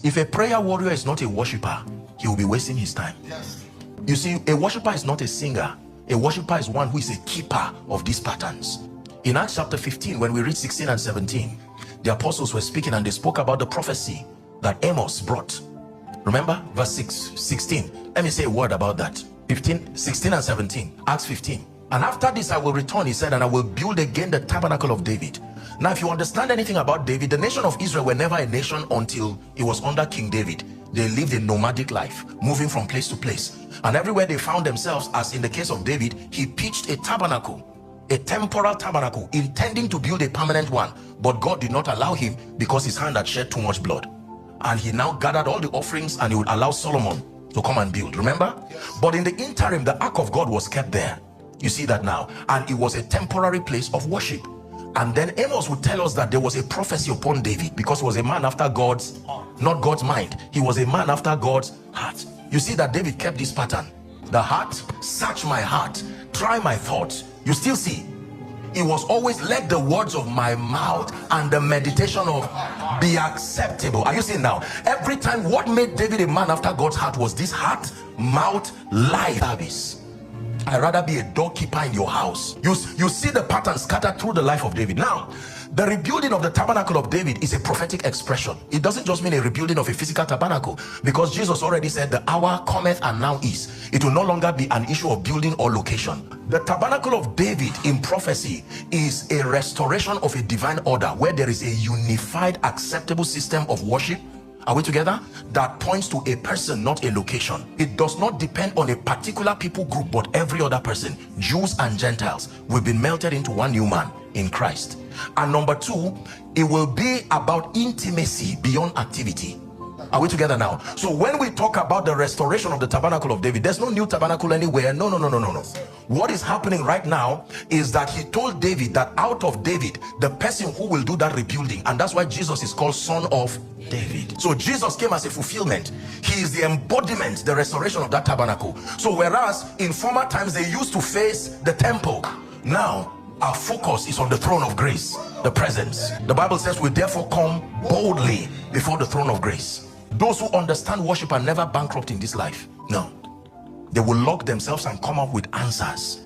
If a prayer warrior is not a worshiper, he will be wasting his time. Yes. You see, a worshiper is not a singer. A worshiper is one who is a keeper of these patterns. In Acts chapter 15, when we read 16 and 17, the apostles were speaking and they spoke about the prophecy that Amos brought. Remember verse 16. Let me say a word about that. 15, 16 and 17. Acts 15. And after this I will return, he said, and I will build again the tabernacle of David. Now, if you understand anything about David, the nation of Israel were never a nation until it was under King David. They lived a nomadic life, moving from place to place. And everywhere they found themselves, as in the case of David, he pitched a tabernacle, a temporal tabernacle, intending to build a permanent one. But God did not allow him because his hand had shed too much blood. And he now gathered all the offerings and he would allow Solomon to come and build. Remember? Yes. But in the interim, the ark of God was kept there. You see that now. And it was a temporary place of worship. And then Amos would tell us that there was a prophecy upon David because he was a man after God's, not God's mind. He was a man after God's heart. You see that David kept this pattern. The heart, search my heart, try my thoughts. You still see, it was always let the words of my mouth and the meditation of be acceptable. Are you seeing now? Every time, what made David a man after God's heart was this heart, mouth, life service. I'd rather be a doorkeeper in your house. You see the pattern scattered through the life of David. Now, the rebuilding of the tabernacle of David is a prophetic expression. It doesn't just mean a rebuilding of a physical tabernacle, because Jesus already said the hour cometh and now is. It will no longer be an issue of building or location. The tabernacle of David in prophecy is a restoration of a divine order where there is a unified, acceptable system of worship. Are we together? That points to a person, not a location. It does not depend on a particular people group, but every other person. Jews and Gentiles will be melted into one new man in Christ. And number two, it will be about intimacy beyond activity. Are we together now? So when we talk about the restoration of the tabernacle of David, there's no new tabernacle anywhere. No. What is happening right now is that he told David that out of David, the person who will do that rebuilding, and that's why Jesus is called Son of David. So Jesus came as a fulfillment. He is the embodiment, the restoration of that tabernacle. So whereas in former times they used to face the temple, now our focus is on the throne of grace, the presence. The Bible says we therefore come boldly before the throne of grace. Those who understand worship are never bankrupt in this life. No, they will lock themselves and come up with answers.